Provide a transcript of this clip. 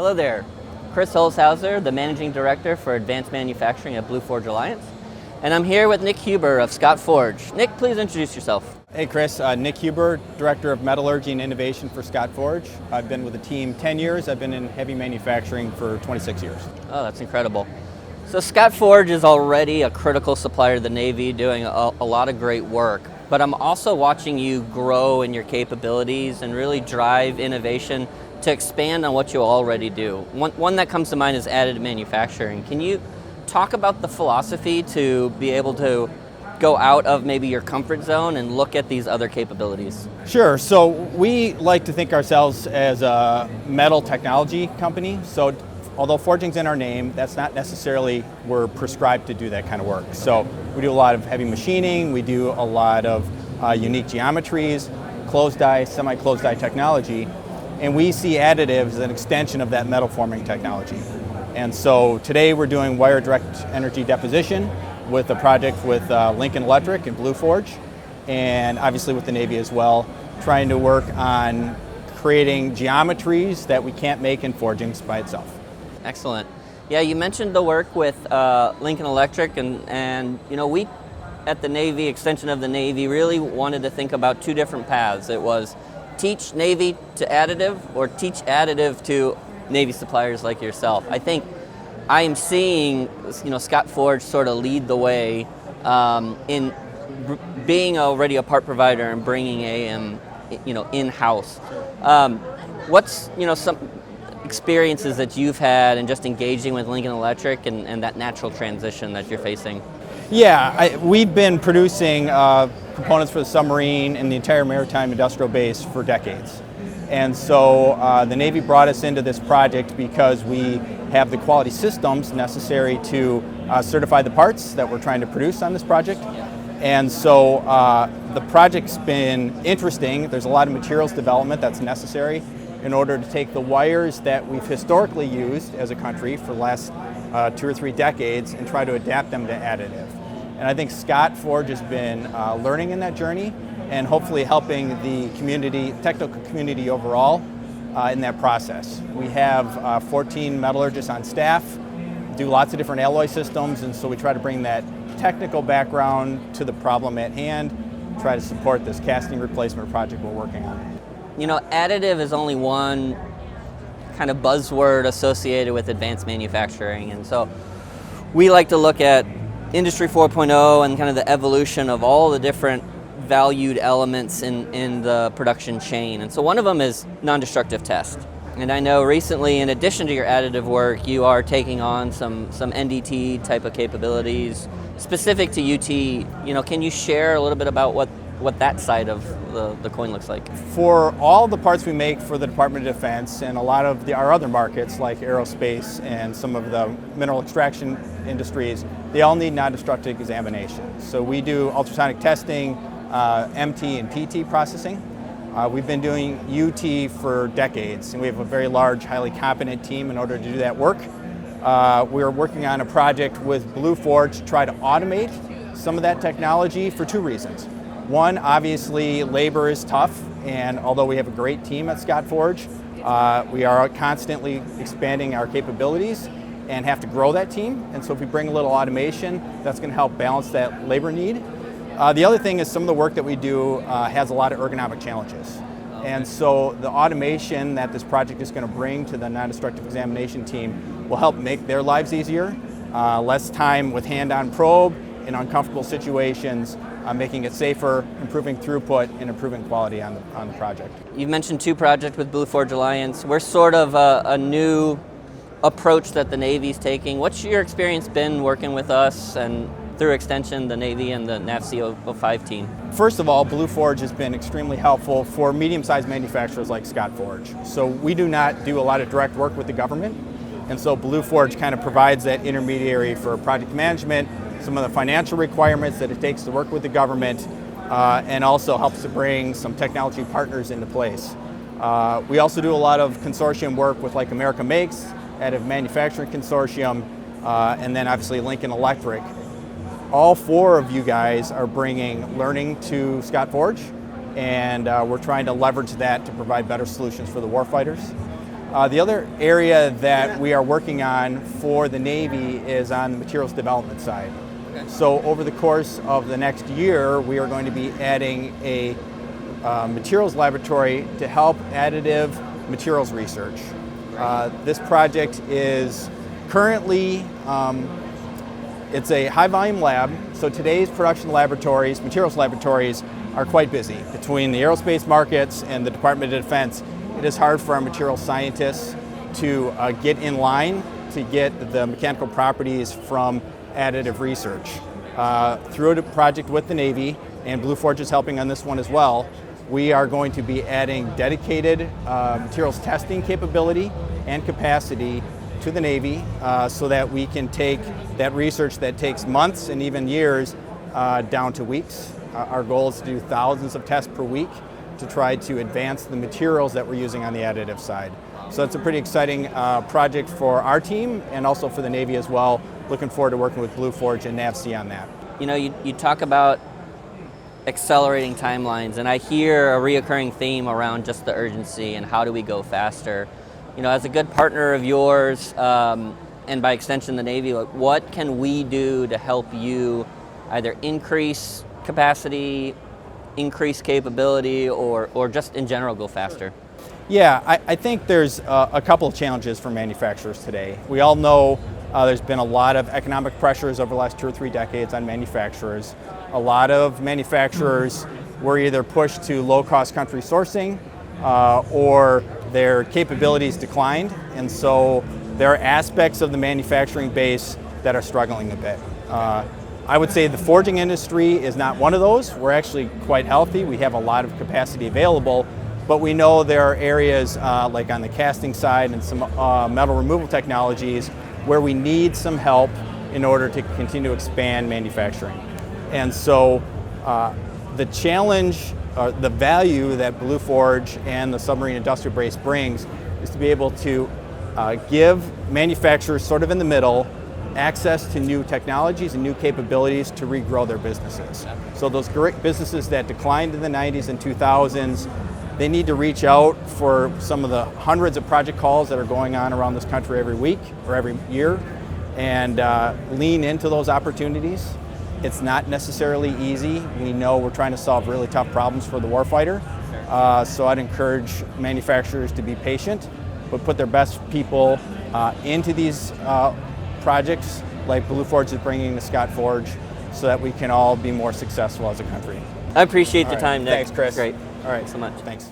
Hello there. Chris Holzhauser, the Managing Director for Advanced Manufacturing at BlueForge Alliance. And I'm here with Nick Huber of Scot Forge. Nick, please introduce yourself. Hey Chris, Nick Huber, Director of Metallurgy and Innovation for Scot Forge. I've been with the team 10 years. I've been in heavy manufacturing for 26 years. Oh, that's incredible. So Scot Forge is already a critical supplier to the Navy, doing a lot of great work. But I'm also watching you grow in your capabilities and really drive innovation to expand on what you already do. One that comes to mind is additive manufacturing. Can you talk about the philosophy to be able to go out of maybe your comfort zone and look at these other capabilities? Sure, so we like to think ourselves as a metal technology company. So although forging's in our name, that's not necessarily we're prescribed to do that kind of work. So we do a lot of heavy machining, we do a lot of unique geometries, closed die, semi-closed die technology, and we see additive as an extension of that metal forming technology. And so today we're doing wire direct energy deposition with a project with Lincoln Electric and BlueForge, and obviously with the Navy as well, trying to work on creating geometries that we can't make in forgings by itself. Excellent. Yeah, you mentioned the work with Lincoln Electric, and you know, we at the Navy, extension of the Navy, really wanted to think about two different paths. It was teach Navy to additive or teach additive to Navy suppliers like yourself. I think I am seeing, you know, Scot Forge sort of lead the way in being already a part provider and bringing AM, you know, in-house. What's, you know, some experiences that you've had and just engaging with Lincoln Electric and that natural transition that you're facing? Yeah, we've been producing components for the submarine and the entire Maritime Industrial Base for decades. And so the Navy brought us into this project because we have the quality systems necessary to certify the parts that we're trying to produce on this project. And so the project's been interesting. There's a lot of materials development that's necessary in order to take the wires that we've historically used as a country for the last 2 or 3 decades and try to adapt them to additive. And I think Scot Forge has been learning in that journey and hopefully helping the community, technical community overall in that process. We have 14 metallurgists on staff, do lots of different alloy systems, and so we try to bring that technical background to the problem at hand, try to support this casting replacement project we're working on. You know, additive is only one kind of buzzword associated with advanced manufacturing, and so we like to look at Industry 4.0 and kind of the evolution of all the different valued elements in the production chain. And so one of them is non-destructive test. And I know recently, in addition to your additive work, you are taking on some NDT type of capabilities specific to UT. You know, can you share a little bit about what that side of the coin looks like? For all the parts we make for the Department of Defense and a lot of our other markets like aerospace and some of the mineral extraction industries, they all need non-destructive examination. So we do ultrasonic testing, MT and PT processing. We've been doing UT for decades, and we have a very large, highly competent team in order to do that work. We are working on a project with BlueForge to try to automate some of that technology for 2 reasons. One, obviously, labor is tough, and although we have a great team at Scot Forge, we are constantly expanding our capabilities and have to grow that team. And so if we bring a little automation, that's going to help balance that labor need. The other thing is some of the work that we do has a lot of ergonomic challenges. And so the automation that this project is going to bring to the non-destructive examination team will help make their lives easier, less time with hand-on probe in uncomfortable situations, making it safer, improving throughput, and improving quality on the project. You've mentioned 2 projects with BlueForge Alliance. We're sort of a new approach that the Navy's taking. What's your experience been working with us and through extension, the Navy and the NAVSEA 05 team? First of all, BlueForge has been extremely helpful for medium-sized manufacturers like Scot Forge. So we do not do a lot of direct work with the government, and so BlueForge kind of provides that intermediary for project management, some of the financial requirements that it takes to work with the government, and also helps to bring some technology partners into place. We also do a lot of consortium work with like America Makes, Additive Manufacturing Consortium, and then obviously Lincoln Electric. All 4 of you guys are bringing learning to Scot Forge, and we're trying to leverage that to provide better solutions for the warfighters. The other area that we are working on for the Navy is on the materials development side. Okay. So over the course of the next year, we are going to be adding a materials laboratory to help additive materials research. This project is currently, it's a high volume lab, so today's production laboratories, materials laboratories, are quite busy. Between the aerospace markets and the Department of Defense, it is hard for our materials scientists to get in line to get the mechanical properties from additive research. Through a project with the Navy, and BlueForge is helping on this one as well, we are going to be adding dedicated materials testing capability and capacity to the Navy so that we can take that research that takes months and even years down to weeks. Our goal is to do thousands of tests per week to try to advance the materials that we're using on the additive side. So it's a pretty exciting project for our team and also for the Navy as well. Looking forward to working with BlueForge and NAVSEA on that. You know, you talk about accelerating timelines, and I hear a reoccurring theme around just the urgency and how do we go faster. You know, as a good partner of yours, and by extension the Navy, what can we do to help you either increase capacity, increase capability, or just in general go faster? Yeah, I think there's a couple of challenges for manufacturers today. We all know there's been a lot of economic pressures over the last 2 or 3 decades on manufacturers. A lot of manufacturers were either pushed to low-cost country sourcing or their capabilities declined, and so there are aspects of the manufacturing base that are struggling a bit. I would say the forging industry is not one of those. We're actually quite healthy. We have a lot of capacity available, but we know there are areas like on the casting side and some metal removal technologies where we need some help in order to continue to expand manufacturing. And so the challenge, the value that BlueForge and the Submarine Industrial Base brings is to be able to give manufacturers sort of in the middle access to new technologies and new capabilities to regrow their businesses. So those great businesses that declined in the 90s and 2000s, they need to reach out for some of the hundreds of project calls that are going on around this country every week or every year and lean into those opportunities. It's not necessarily easy. We know we're trying to solve really tough problems for the warfighter. So I'd encourage manufacturers to be patient, but put their best people into these projects like BlueForge is bringing to Scot Forge so that we can all be more successful as a country. I appreciate the time, Nick. Thanks, Chris. Great. All right, so much. Thanks.